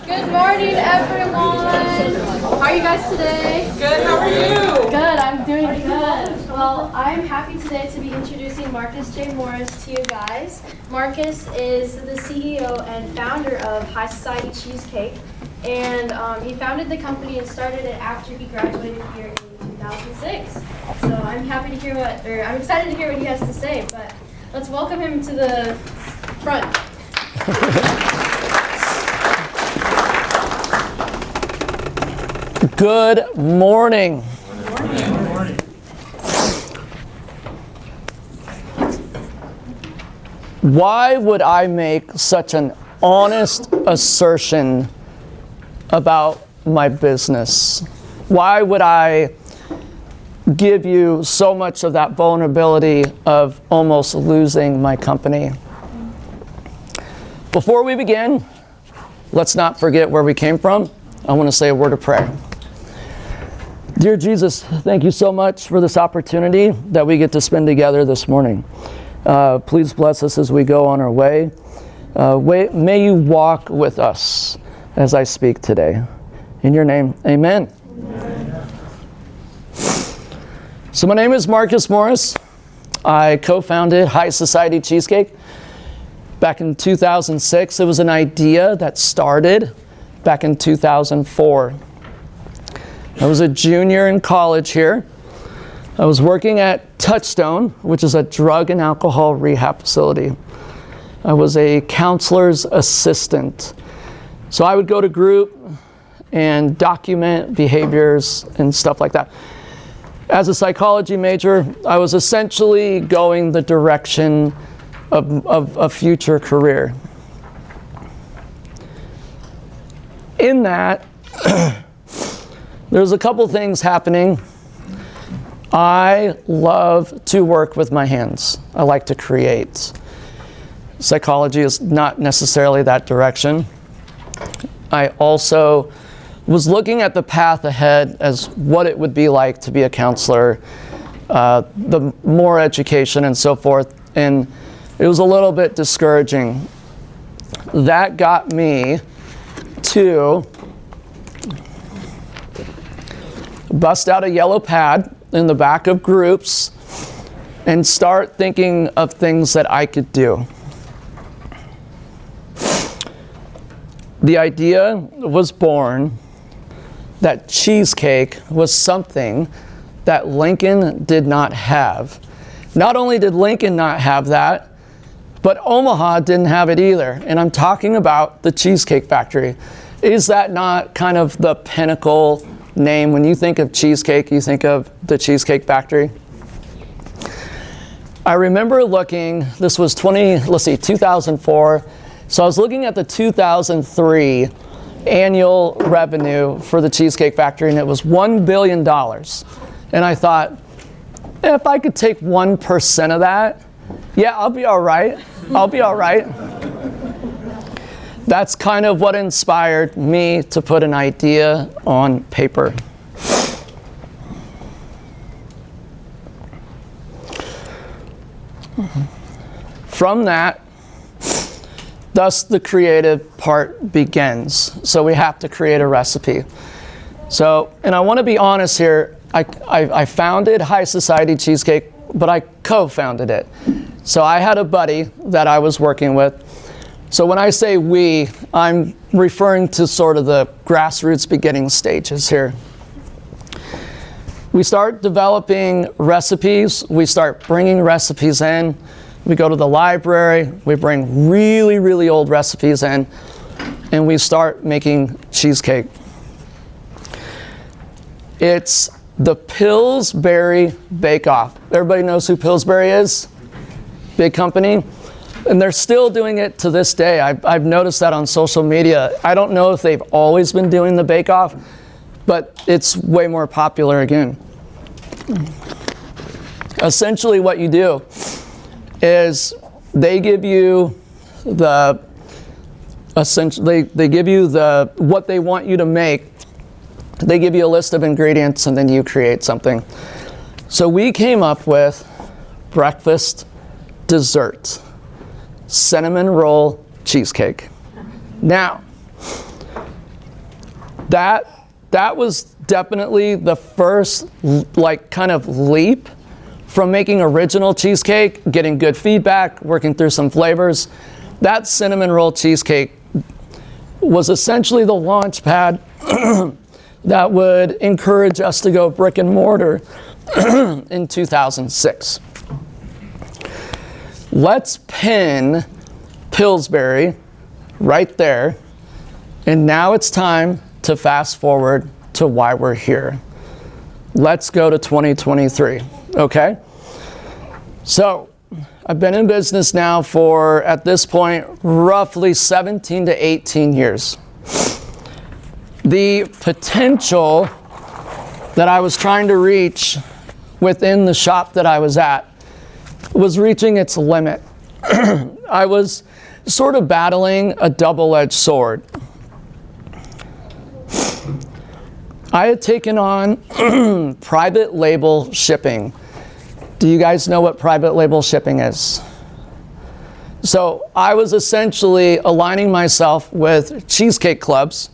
Good morning, everyone. How are you guys today? Good, how are you? Good, I'm doing good. Well, I'm happy today to be introducing Marcus J. Morris to you guys. Marcus is the CEO and founder of High Society Cheesecake, and he founded the company and started it after he graduated here in 2006. So I'm excited to hear what he has to say, but let's welcome him to the front. Good morning. Good morning. Why would I make such an honest assertion about my business? Why would I give you so much of that vulnerability of almost losing my company? Before we begin, let's not forget where we came from. I want to say a word of prayer. Dear Jesus, thank you so much for this opportunity that we get to spend together this morning. Please bless us as we go on our way. May you walk with us as I speak today. In your name, amen. Amen. So my name is Marcus Morris. I co-founded High Society Cheesecake back in 2006. It was an idea that started back in 2004. I was a junior in college here. I was working at Touchstone, which is a drug and alcohol rehab facility. I was a counselor's assistant. So I would go to group and document behaviors and stuff like that. As a psychology major, I was essentially going the direction of a future career. In that, there's a couple things happening. I love to work with my hands. I like to create. Psychology is not necessarily that direction. I also was looking at the path ahead as what it would be like to be a counselor, the more education and so forth, and it was a little bit discouraging. That got me to bust out a yellow pad in the back of groups and start thinking of things that I could do. The idea was born that cheesecake was something that Lincoln did not have. Not only did Lincoln not have that, but Omaha didn't have it either. And I'm talking about the Cheesecake Factory. Is that not kind of the pinnacle name? When you think of cheesecake, you think of the Cheesecake Factory. I remember looking, this was 2004. So I was looking at the 2003 annual revenue for the Cheesecake Factory, and it was $1 billion. And I thought, if I could take 1% of that, yeah, I'll be all right. I'll be all right. That's kind of what inspired me to put an idea on paper. From that, thus the creative part begins. So we have to create a recipe. So, and I want to be honest here, I founded High Society Cheesecake, but I co-founded it. So I had a buddy that I was working with. So when I say we, I'm referring to sort of the grassroots beginning stages here. We start developing recipes. We start bringing recipes in. We go to the library. We bring really, really old recipes in, and we start making cheesecake. It's the Pillsbury Bake Off. Everybody knows who Pillsbury is? Big company. And they're still doing it to this day. I've noticed that on social media. I don't know if they've always been doing the Bake Off, but it's way more popular again. Essentially what you do is they give you the what they want you to make. They give you a list of ingredients and then you create something. So we came up with breakfast dessert, cinnamon roll cheesecake. Now, that was definitely the first like kind of leap from making original cheesecake, getting good feedback, working through some flavors. That cinnamon roll cheesecake was essentially the launch pad that would encourage us to go brick and mortar in 2006. Let's pin Pillsbury right there. And now it's time to fast forward to why we're here. Let's go to 2023, okay? So I've been in business now for, at this point, roughly 17 to 18 years. The potential that I was trying to reach within the shop that I was at was reaching its limit. I was sort of battling a double-edged sword. I had taken on private label shipping. Do you guys know what private label shipping is? So I was essentially aligning myself with cheesecake clubs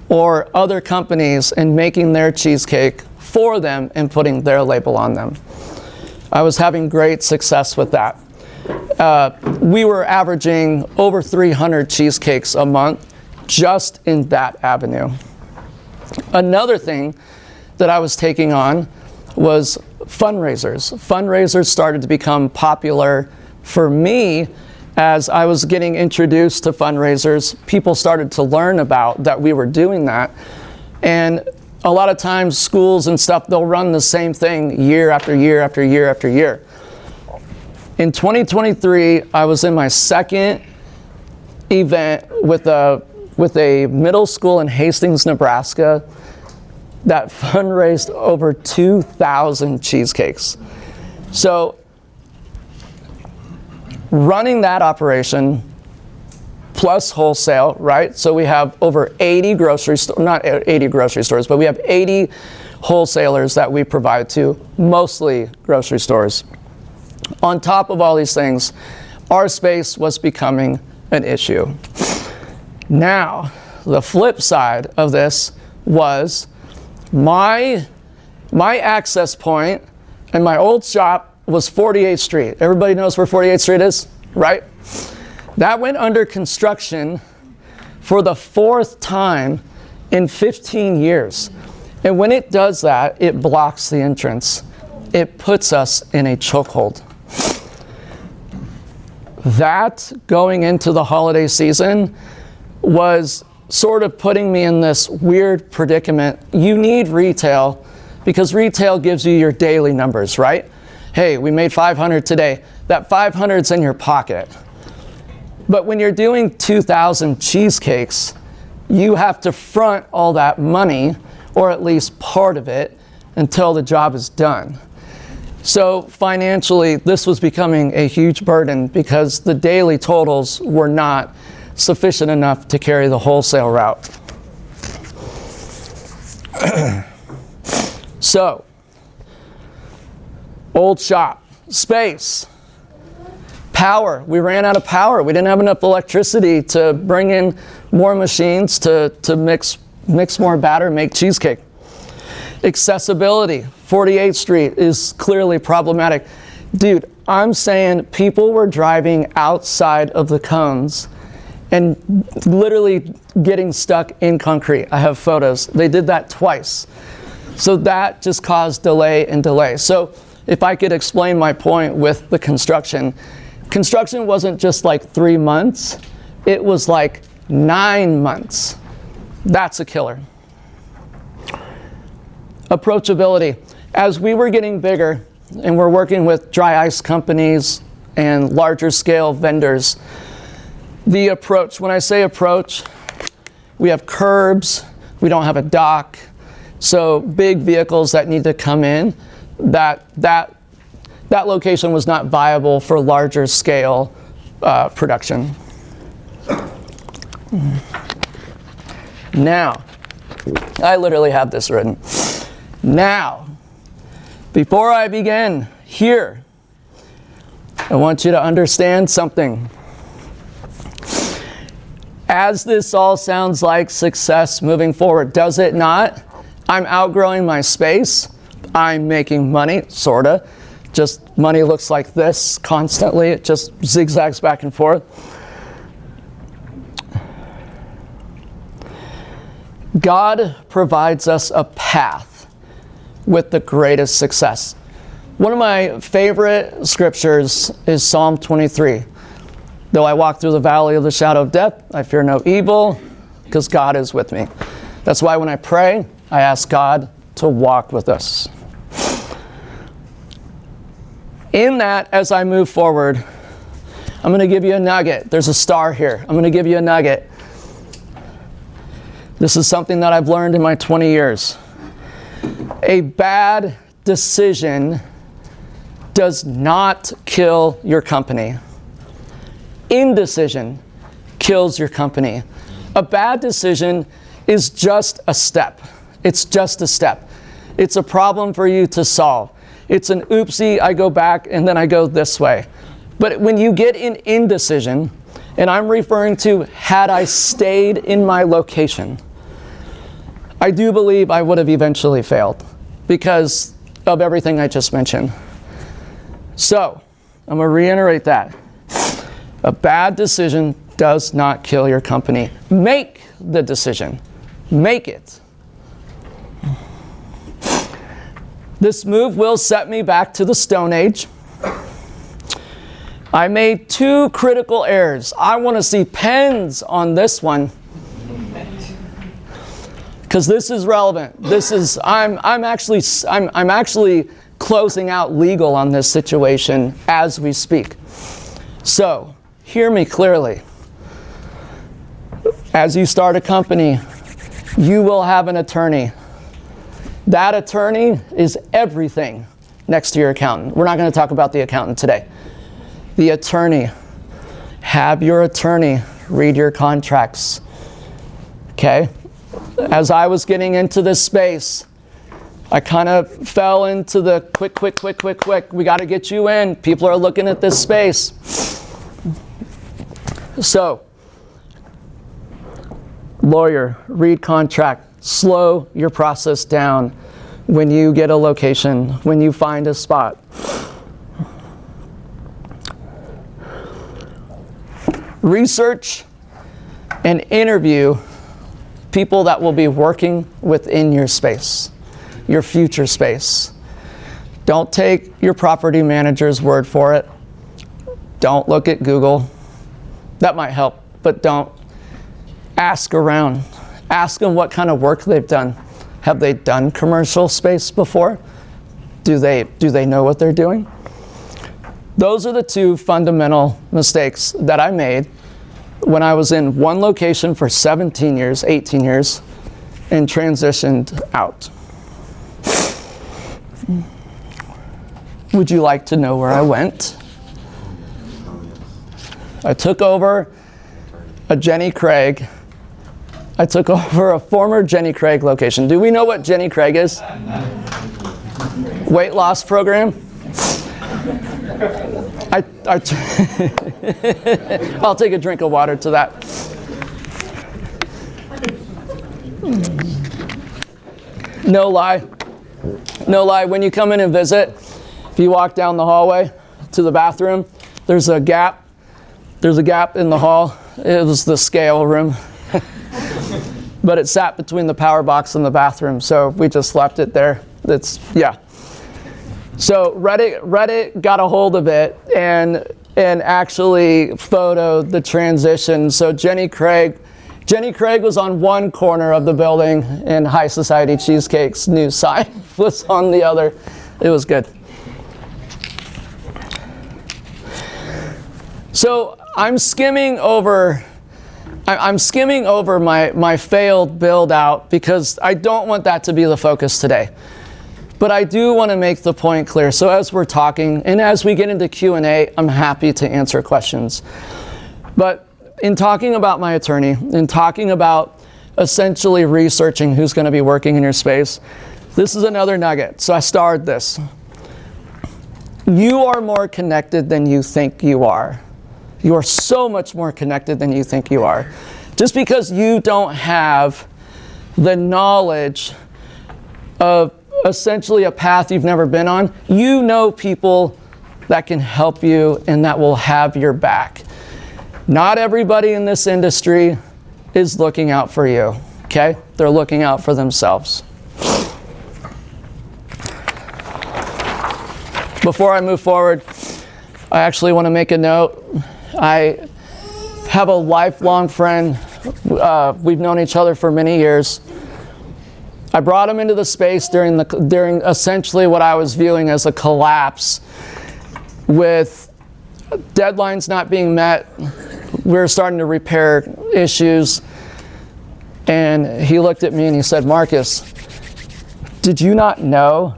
or other companies and making their cheesecake for them and putting their label on them. I was having great success with that. We were averaging over 300 cheesecakes a month just in that avenue. Another thing that I was taking on was fundraisers. Fundraisers started to become popular for me as I was getting introduced to fundraisers. People started to learn about that we were doing that. And a lot of times schools and stuff, they'll run the same thing year after year after year after year. In 2023, I was in my second event with a middle school in Hastings, Nebraska that fundraised over 2,000 cheesecakes. So running that operation plus wholesale, right? So we have over 80 grocery stores, not 80 grocery stores, but we have 80 wholesalers that we provide to, mostly grocery stores. On top of all these things, our space was becoming an issue. Now, the flip side of this was my access point and my old shop was 48th Street. Everybody knows where 48th Street is, right? That went under construction for the 4th time in 15 years. And when it does that, it blocks the entrance. It puts us in a chokehold. That, going into the holiday season, was sort of putting me in this weird predicament. You need retail because retail gives you your daily numbers, right? Hey, we made 500 today. That 500's in your pocket. But when you're doing 2,000 cheesecakes, you have to front all that money, or at least part of it, until the job is done. So financially, this was becoming a huge burden because the daily totals were not sufficient enough to carry the wholesale route. So, old shop, space, power. We ran out of power. We didn't have enough electricity to bring in more machines to mix more batter, make cheesecake. Accessibility, 48th Street is clearly problematic. Dude, I'm saying people were driving outside of the cones and literally getting stuck in concrete. I have photos. They did that twice. So that just caused delay and delay. So if I could explain my point with the construction wasn't just like 3 months, it was like 9 months. That's a killer. Approachability. As we were getting bigger and we're working with dry ice companies and larger scale vendors, the approach, when I say approach, we have curbs, we don't have a dock, so big vehicles that need to come in, that location was not viable for larger scale production. Now, I literally have this written. Now, before I begin here, I want you to understand something. As this all sounds like success moving forward, does it not? I'm outgrowing my space. I'm making money, sorta. Just money looks like this constantly. It just zigzags back and forth. God provides us a path with the greatest success. One of my favorite scriptures is Psalm 23. Though I walk through the valley of the shadow of death, I fear no evil, because God is with me. That's why when I pray, I ask God to walk with us. In that, as I move forward, I'm going to give you a nugget. There's a star here. I'm going to give you a nugget. This is something that I've learned in my 20 years. A bad decision does not kill your company. Indecision kills your company. A bad decision is just a step. It's just a step. It's a problem for you to solve. It's an oopsie, I go back and then I go this way. But when you get in indecision, and I'm referring to had I stayed in my location, I do believe I would have eventually failed because of everything I just mentioned. So, I'm going to reiterate that. A bad decision does not kill your company. Make the decision. Make it. This move will set me back to the Stone Age. I made 2 critical errors. I want to see pens on this one, because this is relevant. This is I'm actually closing out legal on this situation as we speak. So, hear me clearly. As you start a company, you will have an attorney. That attorney is everything next to your accountant. We're not going to talk about the accountant today. The attorney. Have your attorney read your contracts. Okay? As I was getting into this space, I kind of fell into the quick. We got to get you in. People are looking at this space. So, lawyer, read contract. Slow your process down when you get a location, when you find a spot. Research and interview people that will be working within your space, your future space. Don't take your property manager's word for it. Don't look at Google. That might help, but don't. Ask around. Ask them what kind of work they've done. Have they done commercial space before? Do they know what they're doing? Those are the 2 fundamental mistakes that I made when I was in one location for 17 years, 18 years, and transitioned out. Would you like to know where I went? I took over a Jenny Craig. I took over a former Jenny Craig location. Do we know what Jenny Craig is? Weight loss program? I'll take a drink of water to that. No lie. No lie. When you come in and visit, if you walk down the hallway to the bathroom, there's a gap. There's a gap in the hall. It was the scale room. But it sat between the power box and the bathroom, so we just left it there. Yeah. So Reddit got a hold of it and actually photoed the transition. So Jenny Craig was on one corner of the building, and High Society Cheesecake's new sign was on the other. It was good. So I'm skimming over my failed build out because I don't want that to be the focus today. But I do want to make the point clear. So as we're talking and as we get into Q&A, I'm happy to answer questions. But in talking about my attorney, in talking about essentially researching who's going to be working in your space, this is another nugget. So I starred this. You are more connected than you think you are. You are so much more connected than you think you are. Just because you don't have the knowledge of essentially a path you've never been on, you know people that can help you and that will have your back. Not everybody in this industry is looking out for you, okay? They're looking out for themselves. Before I move forward, I actually want to make a note. I have a lifelong friend. We've known each other for many years. I brought him into the space during essentially what I was viewing as a collapse, with deadlines not being met. We were starting to repair issues, and he looked at me and he said, "Marcus, did you not know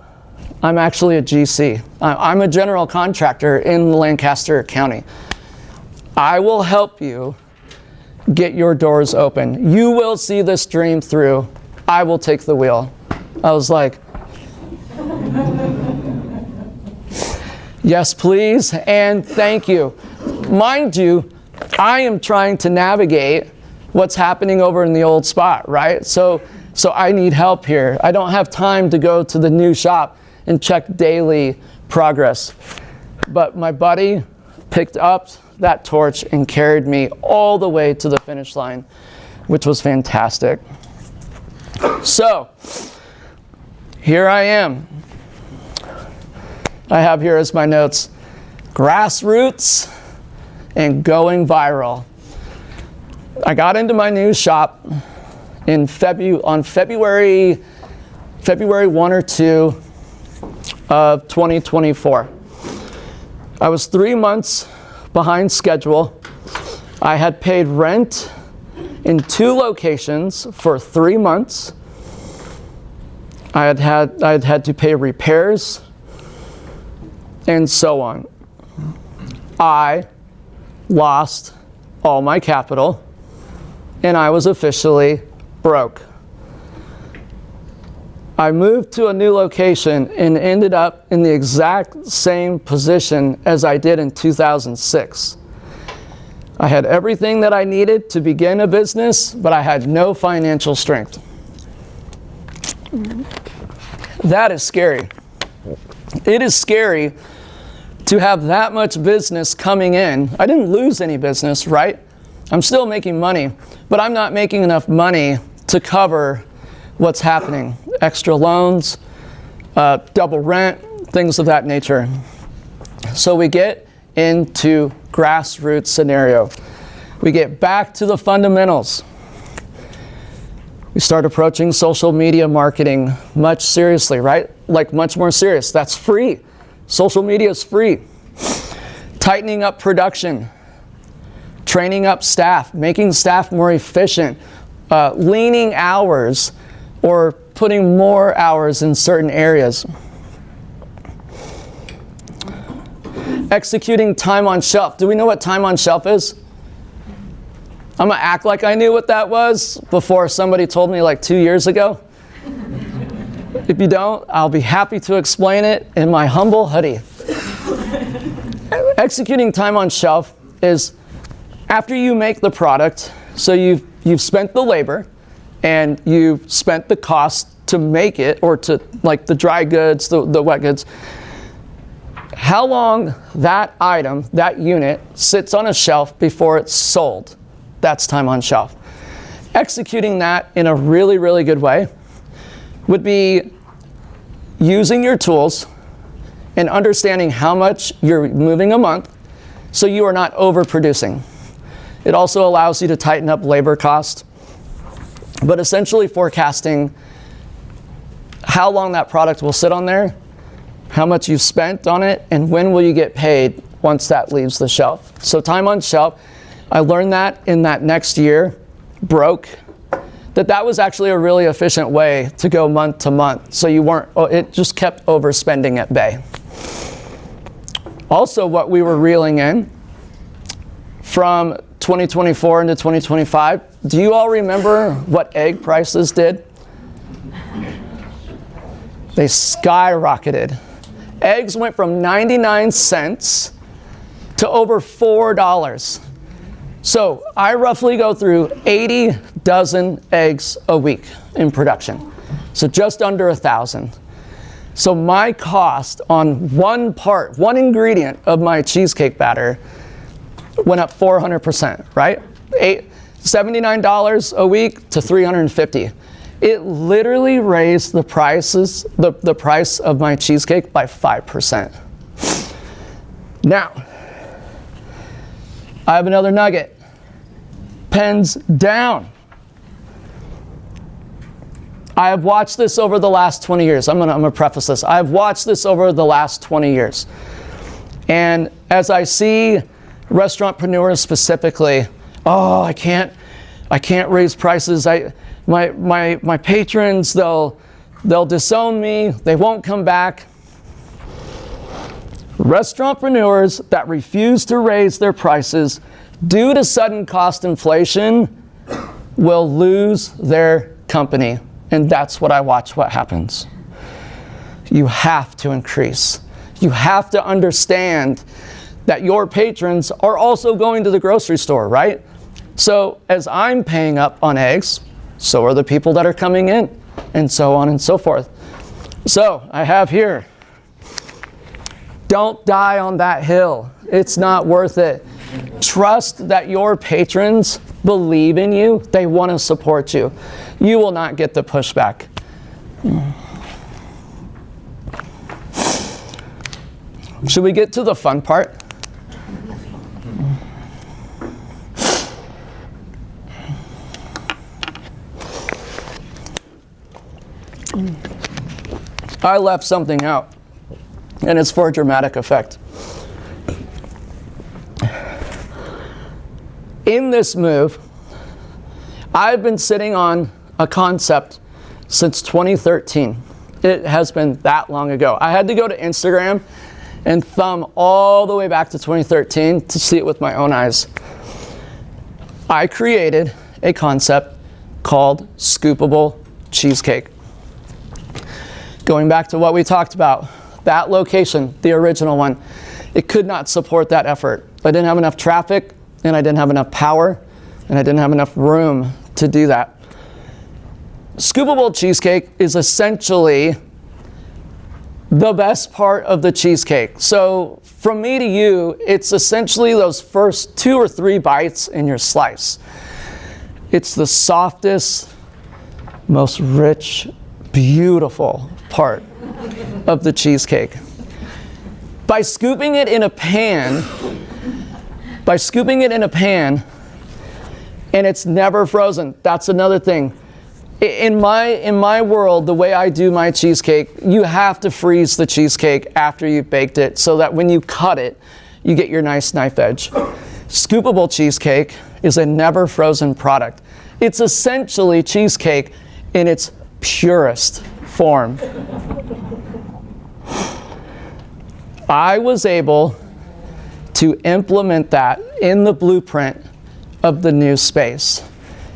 I'm actually a GC? I'm a general contractor in Lancaster County. I will help you get your doors open. You will see this dream through. I will take the wheel." I was like, yes, please, and thank you. Mind you, I am trying to navigate what's happening over in the old spot, right? So I need help here. I don't have time to go to the new shop and check daily progress. But my buddy picked up that torch and carried me all the way to the finish line, which was fantastic. So, here I am. I have here as my notes, grassroots and going viral. I got into my new shop on February 1 or 2 of 2024. I was 3 months behind schedule. I had paid rent in 2 locations for 3 months. I had had to pay repairs and so on. I lost all my capital and I was officially broke. I moved to a new location and ended up in the exact same position as I did in 2006. I had everything that I needed to begin a business, but I had no financial strength. That is scary. It is scary to have that much business coming in. I didn't lose any business, right? I'm still making money, but I'm not making enough money to cover what's happening. Extra loans, double rent, things of that nature. So we get into grassroots scenario. We get back to the fundamentals. We start approaching social media marketing much seriously, right? Like much more serious. That's free. Social media is free. Tightening up production, training up staff, making staff more efficient, leaning hours or putting more hours in certain areas. Executing time on shelf. Do we know what time on shelf is? I'm gonna act like I knew what that was before somebody told me like 2 years ago. If you don't, I'll be happy to explain it in my humble hoodie. Executing time on shelf is after you make the product, so you've spent the labor and you've spent the cost to make it, or to like the dry goods, the wet goods. How long that item, that unit, sits on a shelf before it's sold. That's time on shelf. Executing that in a really, really good way would be using your tools and understanding how much you're moving a month so you are not overproducing. It also allows you to tighten up labor costs, but essentially forecasting how long that product will sit on there, how much you've spent on it, and when will you get paid once that leaves the shelf. So time on shelf, I learned that in that next year, broke, that was actually a really efficient way to go month to month. So it just kept overspending at bay. Also, what we were reeling in from 2024 into 2025, do you all remember what egg prices did? They skyrocketed. Eggs went from 99 cents to over $4. So I roughly go through 80 dozen eggs a week in production. So just under 1,000. So my cost on one ingredient of my cheesecake batter went up 400%, right? $79 a week to $350. It literally raised the price of my cheesecake by 5%. Now, I have another nugget. Pens down. I have watched this over the last 20 years. I'm gonna preface this. I've watched this over the last 20 years. And as I see restaurantpreneurs specifically, oh, I can't raise prices. My patrons, they'll disown me. They won't come back. Restaurantpreneurs that refuse to raise their prices due to sudden cost inflation will lose their company. And that's what what happens. You have to increase. You have to understand that your patrons are also going to the grocery store, right? So as I'm paying up on eggs, so are the people that are coming in, and so on and so forth. So I have here, don't die on that hill. It's not worth it. Trust that your patrons believe in you. They want to support you. You will not get the pushback. Should we get to the fun part? I left something out, and it's for dramatic effect. In this move, I've been sitting on a concept since 2013. It has been that long ago. I had to go to Instagram and thumb all the way back to 2013 to see it with my own eyes. I created a concept called scoopable cheesecake. Going back to what we talked about, that location, the original one, it could not support that effort. I didn't have enough traffic, and I didn't have enough power, and I didn't have enough room to do that. Scoopable cheesecake is essentially the best part of the cheesecake. So from me to you, it's essentially those first 2 or 3 bites in your slice. It's the softest, most rich, beautiful part of the cheesecake. By scooping it in a pan, and it's never frozen. That's another thing. In my world, the way I do my cheesecake, you have to freeze the cheesecake after you've baked it so that when you cut it, you get your nice knife edge. Scoopable cheesecake is a never frozen product. It's essentially cheesecake in its purest form. I was able to implement that in the blueprint of the new space.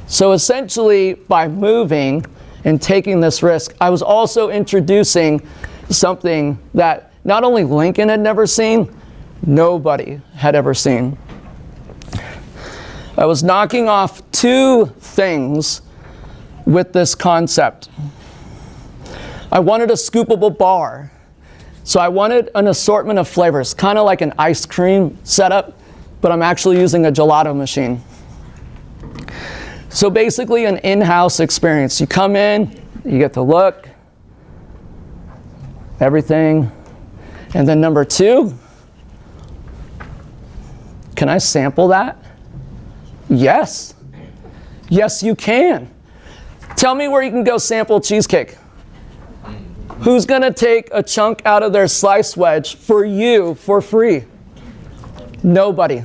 So essentially, by moving and taking this risk, I was also introducing something that not only Lincoln had never seen, nobody had ever seen. I was knocking off 2 things with this concept. I wanted a scoopable bar. So I wanted an assortment of flavors, kind of like an ice cream setup, but I'm actually using a gelato machine. So basically an in-house experience. You come in, you get to look, everything. And then number 2, can I sample that? Yes. Yes, you can. Tell me where you can go sample cheesecake. Who's gonna take a chunk out of their slice wedge for you for free? Nobody.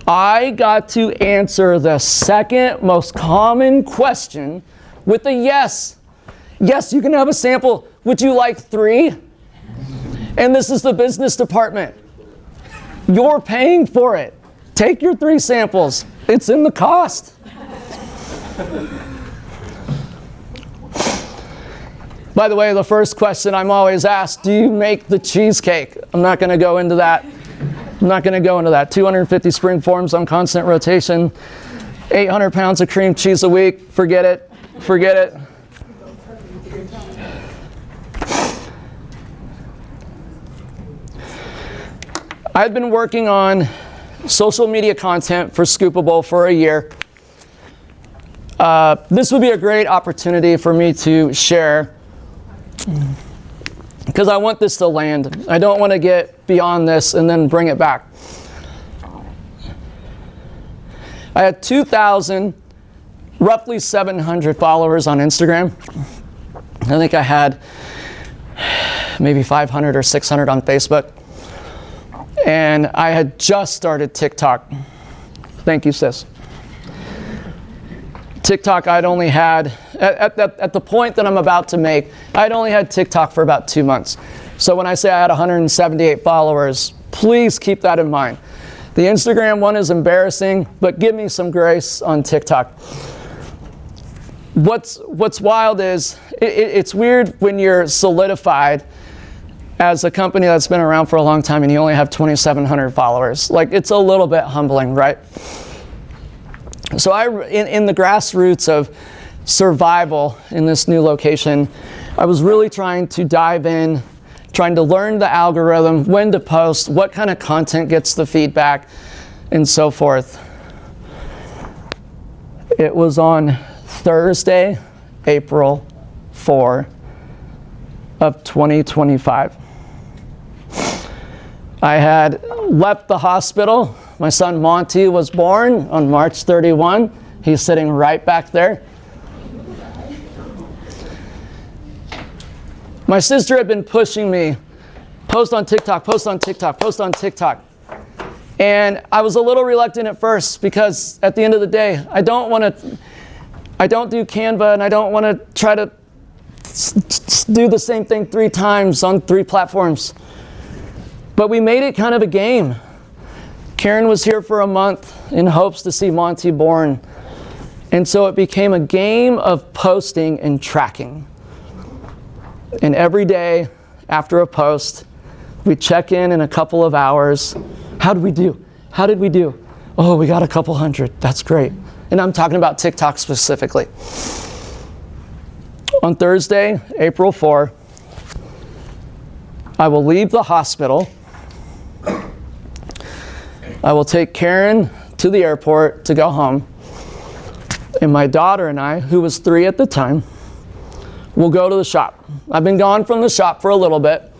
I got to answer the second most common question with a yes. Yes, you can have a sample. Would you like 3? And this is the business department. You're paying for it. Take your 3 samples. It's in the cost. By the way, the first question I'm always asked, do you make the cheesecake? I'm not going to go into that. I'm not going to go into that. 250 spring forms on constant rotation, 800 pounds of cream cheese a week. Forget it. Forget it. I've been working on social media content for Scoopable for a year. This would be a great opportunity for me to share because I want this to land. I don't want to get beyond this and then bring it back. I had 2,000, roughly 700 followers on Instagram. I think I had maybe 500 or 600 on Facebook. And I had just started TikTok. Thank you, sis. TikTok, I'd only had, at the point that I'm about to make, I'd only had TikTok for about 2 months. So when I say I had 178 followers, please keep that in mind. The Instagram one is embarrassing, but give me some grace on TikTok. What's wild is, it's weird when you're solidified as a company that's been around for a long time and you only have 2,700 followers. Like, it's a little bit humbling, right? So in the grassroots of survival in this new location, I was really trying to dive in, trying to learn the algorithm, when to post, what kind of content gets the feedback, and so forth. It was on Thursday, April 4 of 2025. I had left the hospital. My son Monty was born on March 31. He's sitting right back there. My sister had been pushing me, post on TikTok, post on TikTok, post on TikTok. And I was a little reluctant at first because at the end of the day, I don't do Canva and I don't want to try to do the same thing 3 times on 3 platforms. But we made it kind of a game. Karen was here for a month in hopes to see Monty born. And so it became a game of posting and tracking. And every day after a post, we check in a couple of hours. How did we do? How did we do? Oh, we got a couple hundred. That's great. And I'm talking about TikTok specifically. On Thursday, April 4, I will leave the hospital. I will take Karen to the airport to go home. And my daughter and I, who was 3 at the time, will go to the shop. I've been gone from the shop for a little bit,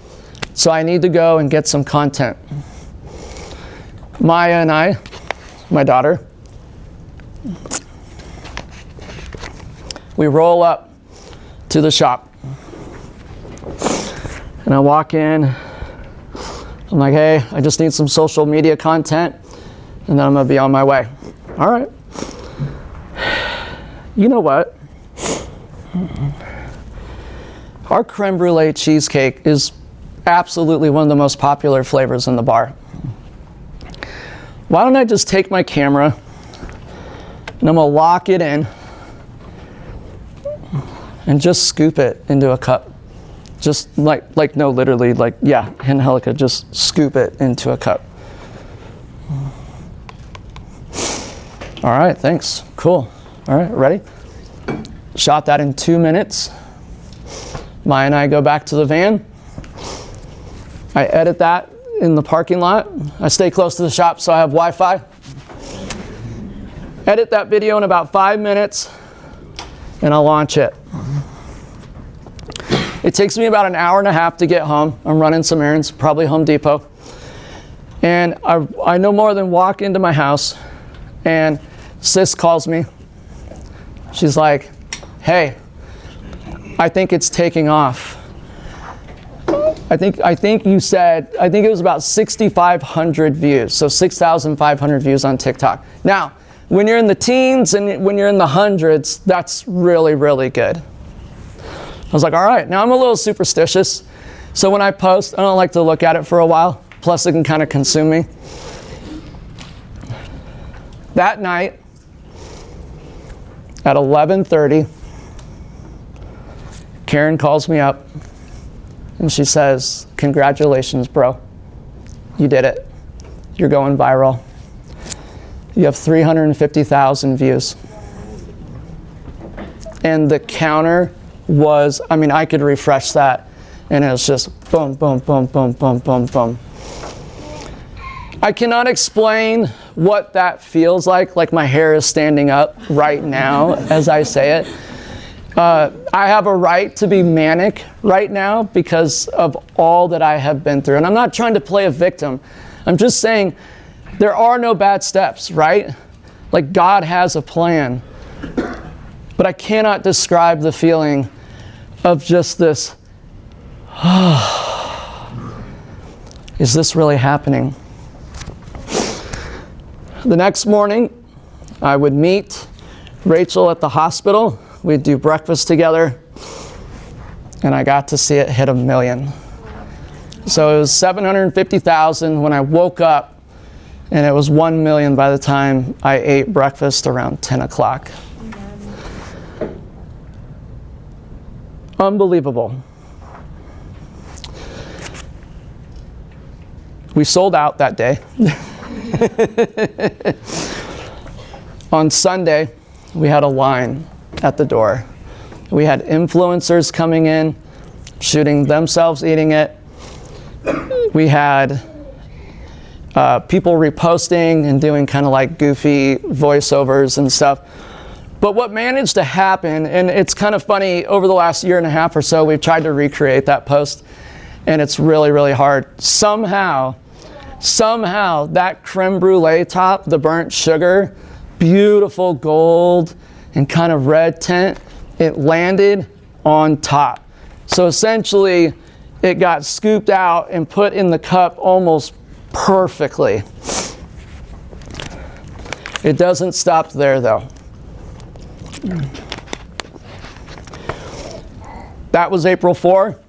so I need to go and get some content. Maya and I, my daughter, we roll up to the shop. And I walk in. I'm like, hey, I just need some social media content, and then I'm gonna be on my way. All right. You know what? Our creme brulee cheesecake is absolutely one of the most popular flavors in the bar. Why don't I just take my camera and I'm gonna lock it in and just scoop it into a cup. Just no, literally, yeah, Angelica, just scoop it into a cup. All right, thanks, cool. All right, ready? Shot that in 2 minutes. Maya and I go back to the van. I edit that in the parking lot. I stay close to the shop so I have Wi-Fi. Edit that video in about 5 minutes, and I'll launch it. It takes me about an hour and a half to get home. I'm running some errands, probably Home Depot. And I no more than walk into my house, and sis calls me. She's like, hey, I think it's taking off. I think you said, I think it was about 6,500 views, so 6,500 views on TikTok. Now, when you're in the teens and when you're in the hundreds, that's really, really good. I was like, all right, now I'm a little superstitious. So when I post, I don't like to look at it for a while. Plus it can kind of consume me. That night at 11:30, Karen calls me up and she says, congratulations, bro. You did it. you're going viral. You have 350,000 views. And the counter was, I mean, I could refresh that, and it was just boom, boom, boom, boom, boom, boom, boom. I cannot explain what that feels like my hair is standing up right now as I say it. I have a right to be manic right now because of all that I have been through. And I'm not trying to play a victim. I'm just saying there are no bad steps, right? Like God has a plan. But I cannot describe the feeling of just this, is this really happening? The next morning, I would meet Rachel at the hospital. We'd do breakfast together, and I got to see it hit 1 million. So it was 750,000 when I woke up, and it was 1 million by the time I ate breakfast around 10 o'clock. Unbelievable. We sold out that day. On Sunday, we had a line at the door. We had influencers coming in, shooting themselves eating it. We had people reposting and doing kind of like goofy voiceovers and stuff. But what managed to happen, and it's kind of funny, over the last year and a half or so, we've tried to recreate that post, and it's really, really hard. Somehow, that creme brulee top, the burnt sugar, beautiful gold and kind of red tint, it landed on top. So essentially, it got scooped out and put in the cup almost perfectly. It doesn't stop there though. That was April 4.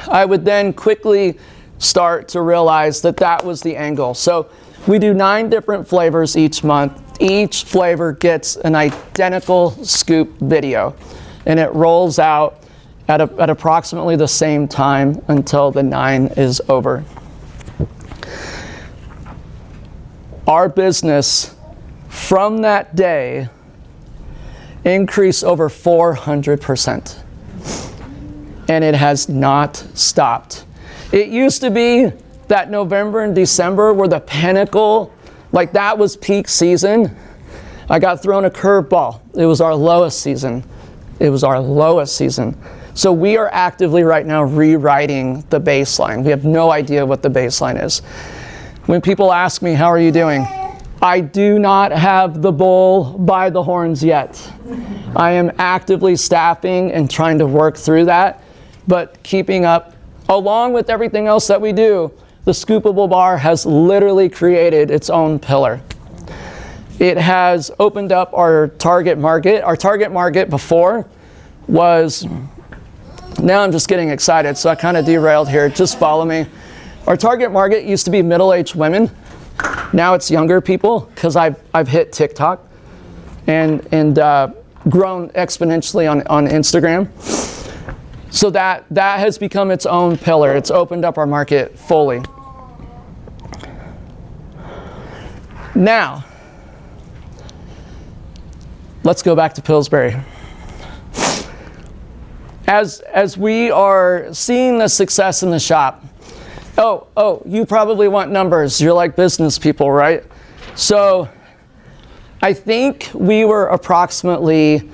I would then quickly start to realize that that was the angle. So we do 9 different flavors each month. Each flavor gets an identical scoop video, and it rolls out at approximately the same time until the 9 is over. Our business from that day increased over 400%, and it has not stopped. It used to be that November and December were the pinnacle, like that was peak season. I got thrown a curveball. It was our lowest season. It was our lowest season. So we are actively right now rewriting the baseline. We have no idea what the baseline is. When people ask me, how are you doing? I do not have the bull by the horns yet. I am actively staffing and trying to work through that, but keeping up, along with everything else that we do, the scoopable bar has literally created its own pillar. It has opened up our target market. Our target market before was, now I'm just getting excited, so I kind of derailed here, just follow me. Our target market used to be middle-aged women. Now it's younger people, because I've hit TikTok and grown exponentially on Instagram. So that has become its own pillar. It's opened up our market fully. Now, let's go back to Pillsbury. As we are seeing the success in the shop, oh, you probably want numbers. You're like business people, right? So I think we were approximately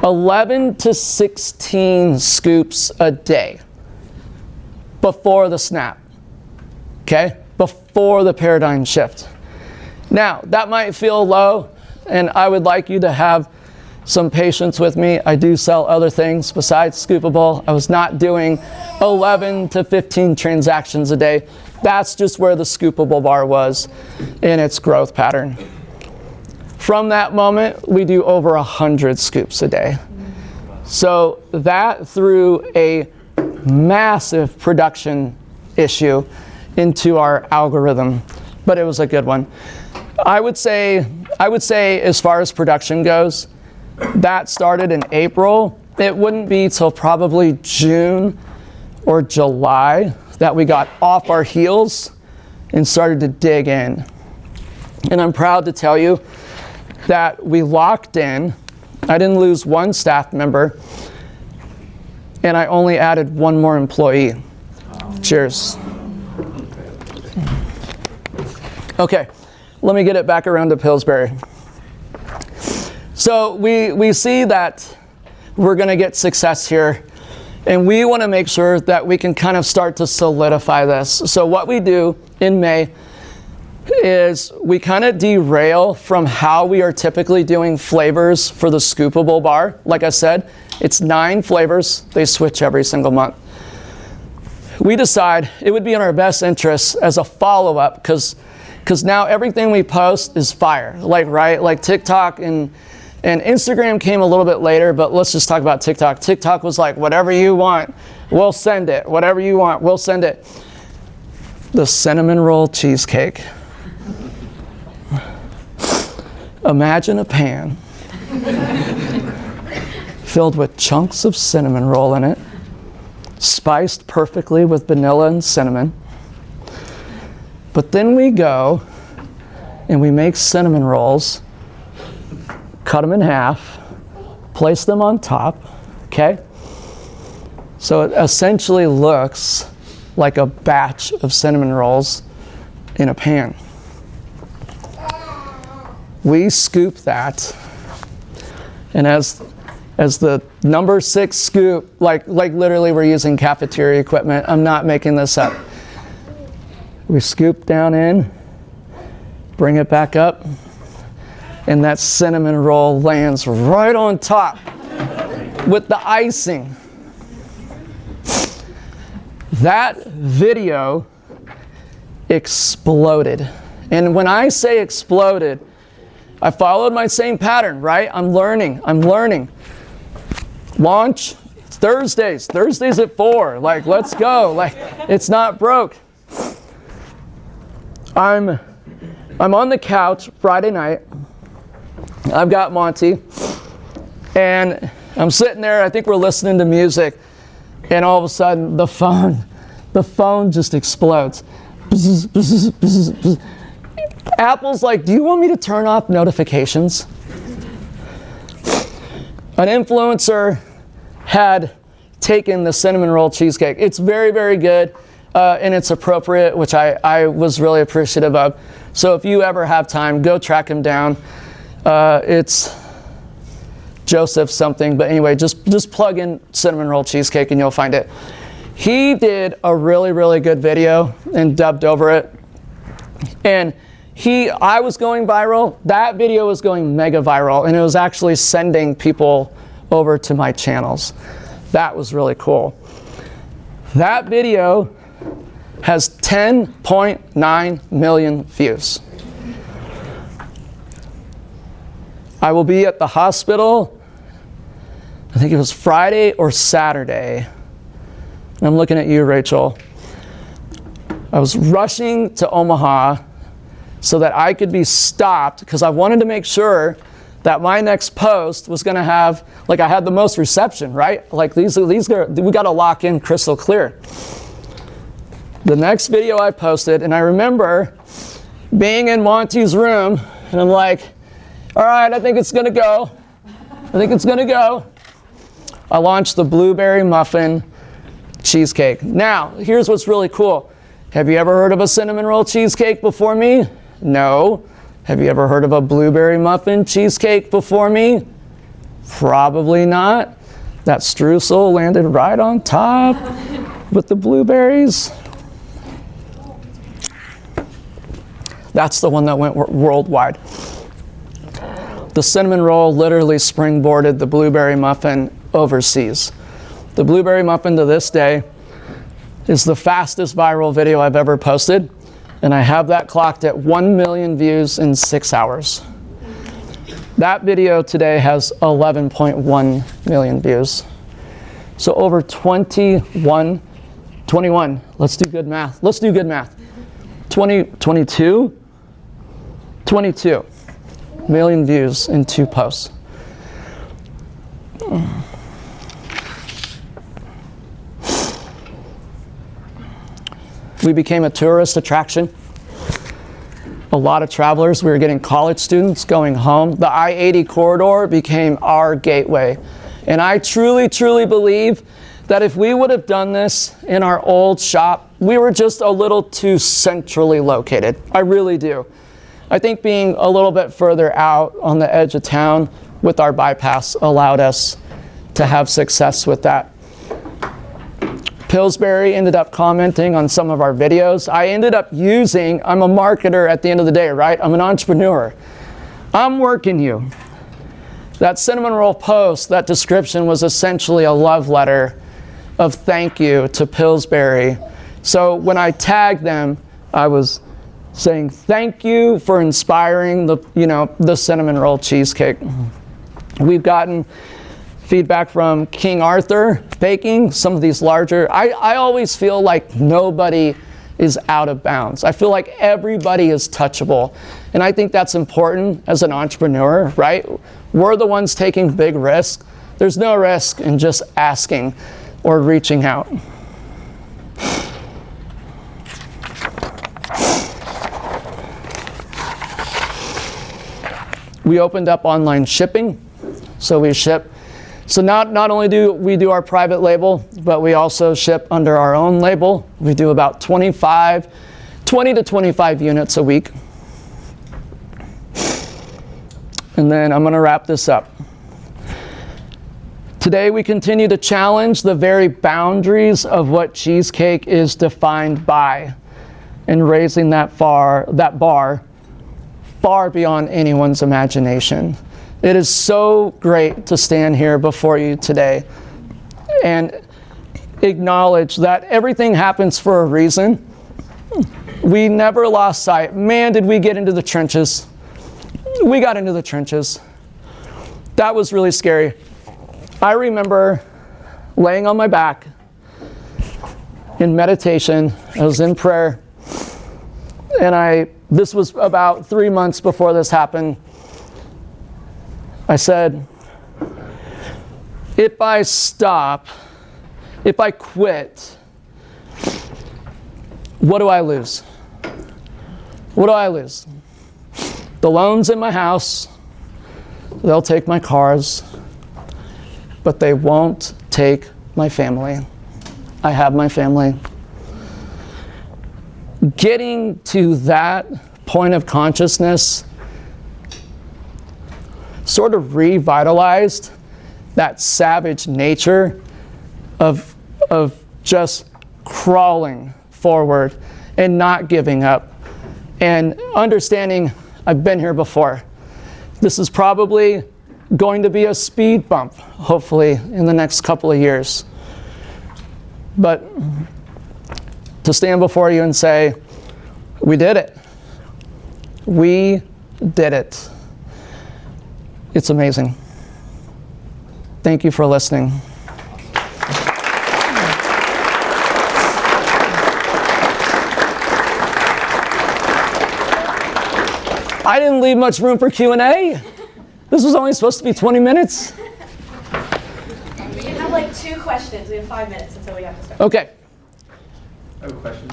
11 to 16 scoops a day before the snap, okay? Before the paradigm shift. Now, that might feel low, and I would like you to have some patience with me. I do sell other things besides Scoopable. I was not doing 11 to 15 transactions a day. That's just where the Scoopable bar was in its growth pattern. From that moment, we do over 100 scoops a day. So that threw a massive production issue into our algorithm, but it was a good one. I would say as far as production goes, that started in April, it wouldn't be till probably June or July that we got off our heels and started to dig in. And I'm proud to tell you that we locked in. I didn't lose one staff member, and I only added one more employee. Cheers. Okay, let me get it back around to Pillsbury. So we see that we're going to get success here, and we want to make sure that we can kind of start to solidify this. So what we do in May is we kind of derail from how we are typically doing flavors for the scoopable bar. Like I said, it's 9 flavors. They switch every single month. We decide it would be in our best interest as a follow-up, because now everything we post is fire. Like TikTok and Instagram came a little bit later, but let's just talk about TikTok. TikTok was like, whatever you want, we'll send it. Whatever you want, we'll send it. The cinnamon roll cheesecake. Imagine a pan filled with chunks of cinnamon roll in it, spiced perfectly with vanilla and cinnamon. But then we go and we make cinnamon rolls, cut them in half, place them on top, okay? So it essentially looks like a batch of cinnamon rolls in a pan. We scoop that, and as the number 6 scoop, like literally we're using cafeteria equipment, I'm not making this up. We scoop down in, bring it back up, and that cinnamon roll lands right on top with the icing. That video exploded. And when I say exploded, I followed my same pattern, right? I'm learning. Launch Thursdays at 4. Like, let's go. Like, it's not broke. I'm on the couch Friday night. I've got Monty, and I'm sitting there. I think we're listening to music, and all of a sudden the phone just explodes. Bzz, bzz, bzz, bzz. Apple's like, do you want me to turn off notifications? An influencer had taken the cinnamon roll cheesecake. It's very, very good, and it's appropriate, which I was really appreciative of. So if you ever have time, go track him down. It's Joseph something, but anyway, just plug in cinnamon roll cheesecake and you'll find it. He did a really, really good video and dubbed over it. And I was going viral. That video was going mega viral, and it was actually sending people over to my channels. That was really cool. That video has 10.9 million views. I will be at the hospital, I think it was Friday or Saturday. And I'm looking at you, Rachel. I was rushing to Omaha so that I could be stopped, because I wanted to make sure that my next post was going to have, like, I had the most reception, right? Like, these we got to lock in crystal clear. The next video I posted, and I remember being in Monty's room, and I'm like, all right, I think it's going to go. I launched the blueberry muffin cheesecake. Now, here's what's really cool. Have you ever heard of a cinnamon roll cheesecake before me? No. Have you ever heard of a blueberry muffin cheesecake before me? Probably not. That streusel landed right on top with the blueberries. That's the one that went worldwide. The cinnamon roll literally springboarded the blueberry muffin overseas. The blueberry muffin to this day is the fastest viral video I've ever posted, and I have that clocked at 1 million views in 6 hours. That video today has 11.1 million views. So over 21, let's do good math. 22 million views in 2 posts. We became a tourist attraction. A lot of travelers. We were getting college students going home. The I-80 corridor became our gateway. And I truly, truly believe that if we would have done this in our old shop, we were just a little too centrally located. I really do. I think being a little bit further out on the edge of town with our bypass allowed us to have success with that. Pillsbury ended up commenting on some of our videos. I'm a marketer at the end of the day, right? I'm an entrepreneur. I'm working you. That cinnamon roll post, that description was essentially a love letter of thank you to Pillsbury. So when I tagged them, I was saying thank you for inspiring the cinnamon roll cheesecake. We've gotten feedback from King Arthur baking, some of these larger. I always feel like nobody is out of bounds. I feel like everybody is touchable. And I think that's important as an entrepreneur, right? We're the ones taking big risks. There's no risk in just asking or reaching out. We opened up online shipping, so we ship. So not only do we do our private label, but we also ship under our own label. We do about 20 to 25 units a week. And then I'm gonna wrap this up. Today we continue to challenge the very boundaries of what cheesecake is defined by, and raising that bar far beyond anyone's imagination. It is so great to stand here before you today and acknowledge that everything happens for a reason. We never lost sight. Man, did we get into the trenches. We got into the trenches. That was really scary. I remember laying on my back in meditation. I was in prayer. And this was about 3 months before this happened. I said, if I stop, if I quit, what do I lose? What do I lose? The loans in my house, they'll take my cars, but they won't take my family. I have my family. Getting to that point of consciousness sort of revitalized that savage nature of just crawling forward and not giving up and understanding I've been here before. This is probably going to be a speed bump, hopefully, in the next couple of years. But to stand before you and say, we did it. We did it. It's amazing. Thank you for listening. I didn't leave much room for Q&A. This was only supposed to be 20 minutes. We can have like 2 questions. We have 5 minutes until we have to start. Okay. I have a question.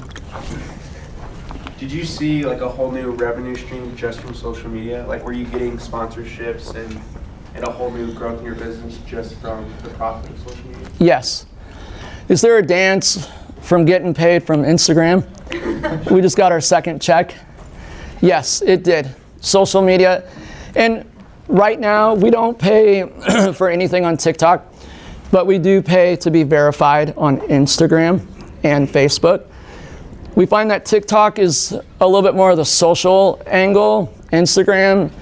Did you see like a whole new revenue stream just from social media? Like, were you getting sponsorships and a whole new growth in your business just from the profit of social media? Yes. Is there a dance from getting paid from Instagram? We just got our second check. Yes, it did. Social media. And right now, we don't pay for anything on TikTok, but we do pay to be verified on Instagram and Facebook. We find that TikTok is a little bit more of the social angle. Instagram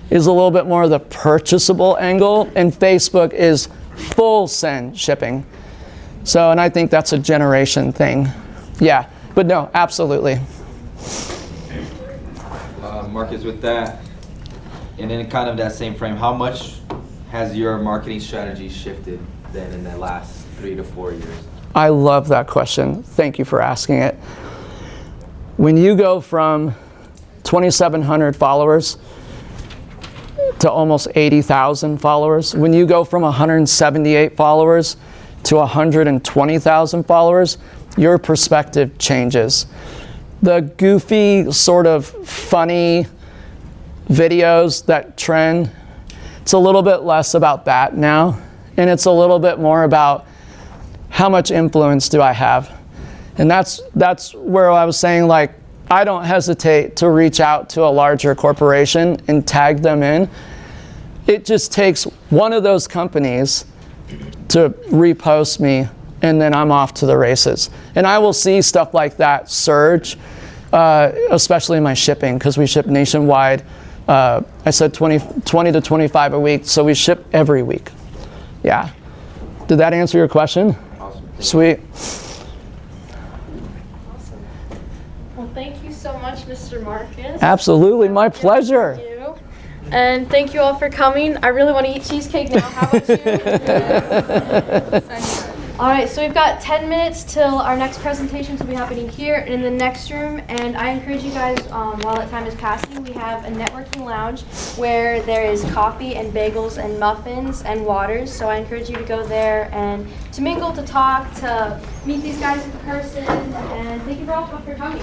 is a little bit more of the purchasable angle. And Facebook is full send shipping. So, and I think that's a generation thing. Yeah, but no, absolutely. Marcus, with that, and in kind of that same frame, how much has your marketing strategy shifted then in the last 3 to 4 years? I love that question. Thank you for asking it. When you go from 2,700 followers to almost 80,000 followers, when you go from 178 followers to 120,000 followers, your perspective changes. The goofy, sort of funny videos that trend, it's a little bit less about that now, and it's a little bit more about how much influence do I have. And that's where I was saying, like, I don't hesitate to reach out to a larger corporation and tag them in. It just takes one of those companies to repost me, and then I'm off to the races. And I will see stuff like that surge, especially in my shipping, because we ship nationwide. I said 20 to 25 a week, so we ship every week. Yeah. Did that answer your question? Awesome. Sweet. Awesome. Well, thank you so much, Mr. Marcus. Absolutely, my pleasure. Thank you. And thank you all for coming. I really want to eat cheesecake now. How about you? All right, so we've got 10 minutes till our next presentations will be happening here in the next room. And I encourage you guys, while that time is passing, we have a networking lounge where there is coffee and bagels and muffins and waters. So I encourage you to go there and to mingle, to talk, to meet these guys in person. And thank you all for coming.